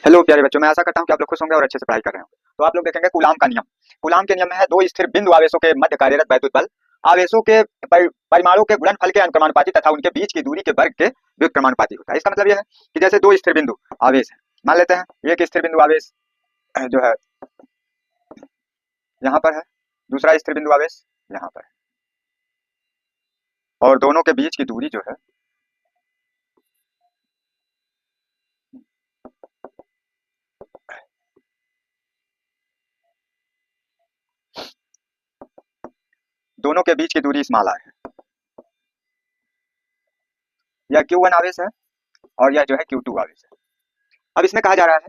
Hello प्यारे बच्चों, मैं आशा करता हूँ कि आप लोग खुश होंगे और अच्छे से पढ़ाई कर रहे होंगे। तो आप लोग देखेंगे कूलाम का नियम। कूलाम के नियम में है दो स्थिर बिंदु आवेशों के मध्य कार्यरत वैद्युत बल आवेशों के परिमाणों के गुणनफल के अनुक्रमानुपाती तथा उनके बीच की दूरी के वर्ग के व्युत्क्रमानुपाती होता है। इसका मतलब यह है कि जैसे दो स्थिर बिंदु आवेश है, मान लेते हैं एक स्थिर बिंदु आवेश जो है यहाँ पर है, दूसरा स्थिर बिंदु आवेश यहाँ पर है, और दोनों के बीच की दूरी जो है दोनों के बीच की दूरी स्मॉल आर है। यह Q1 आवेश है और यह जो है Q2 आवेश है। अब इसमें कहा जा रहा है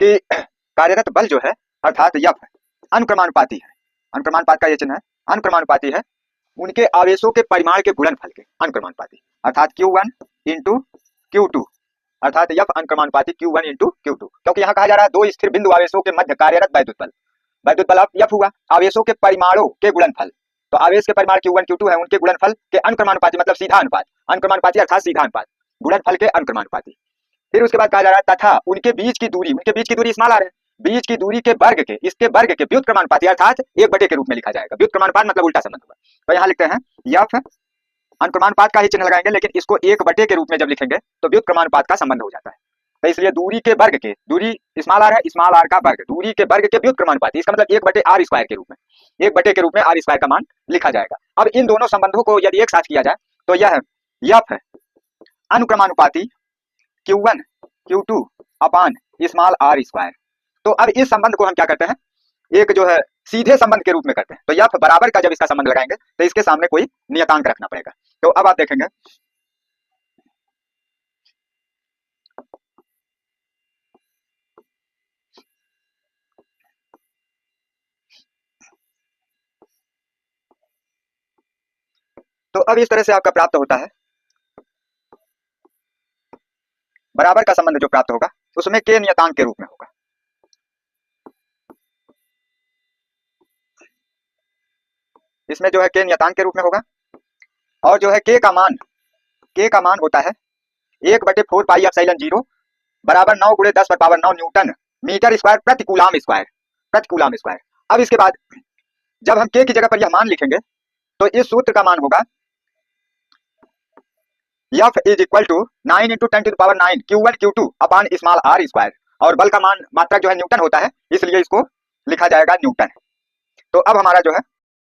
कि कार्यरत बल जो है अर्थात F अनुक्रमानुपाती है। अनुक्रमानुपात का ये चिन्ह है, अनुक्रमानुपाती है उनके आवेशों के परिमाण के गुणनफल के अनुक्रमानुपाती, अर्थात Q1 इंटू Q2, अर्थात F अनुक्रमानुपाती Q1 इंटू Q2। क्योंकि यहाँ कहा जा रहा है दो स्थिर बिंदु आवेशों के मध्य कार्यरत वैद्युत बल F हुआ आवेशों के परिमाणों के गुणनफल। तो आवेश के परिमाण Q1 Q2 है, उनके गुणनफल के अनुक्रमानुपाती मतलब सीधा अनुपात, अनुक्रमानुपाती अर्थात सीधा अनुपात, गुणनफल के अनुक्रमानुपाती। फिर उसके बाद कहा जा रहा है तथा उनके बीच की दूरी स्मॉल आर है, बीच की दूरी के वर्ग के, इसके वर्ग के व्युत्क्रमानुपाती अर्थात एक बटे के रूप में लिखा जाएगा। व्युत्क्रमानुपात मतलब उल्टा संबंध होगा। तो यहाँ लिखते हैं F अनुक्रमानुपात का ही चिन्ह लगाएंगे, लेकिन इसको एक बटे के रूप में जब लिखेंगे तो व्युत्क्रमानुपात का संबंध हो जाता है। तो इसलिए दूरी के वर्ग के, दूरी स्मॉल आर है, स्मॉल आर का वर्ग, दूरी के वर्ग के व्युत्क्रमानुपाती, इसका मतलब एक बटे आर स्क्वायर के रूप में, एक बटे के रूप में आर स्क्वायर का मान लिखा जाएगा। अब इन दोनों संबंधों को यदि एक साथ किया जाए तो यह F अनुक्रमानुपाती Q1 Q2 upon small R square. तो अब इस संबंध को हम क्या करते हैं, एक जो है सीधे संबंध के रूप में करते हैं। तो F बराबर का जब इसका संबंध लगाएंगे तो इसके सामने कोई नियतांक रखना पड़ेगा। तो अब आप देखेंगे तो अब इस तरह से आपका प्राप्त होता है, बराबर का संबंध जो प्राप्त होगा उसमें के नियतांक के रूप में होगा। इसमें जो है के नियतांक के रूप में होगा, और जो है के का मान होता है 1/4 पाई एप्सिलॉन 0 बराबर 9 × 10⁻9 न्यूटन मीटर स्क्वायर प्रति कूलाम स्क्वायर। अब इसके बाद जब हम के की जगह पर यह मान लिखेंगे तो इस सूत्र का मान होगा F is equal to 9 × 10⁹ Q1 Q2 upon small R square, और बल का मान मात्रक जो है न्यूटन होता है, इसलिए इसको लिखा जाएगा न्यूटन। तो अब हमारा जो है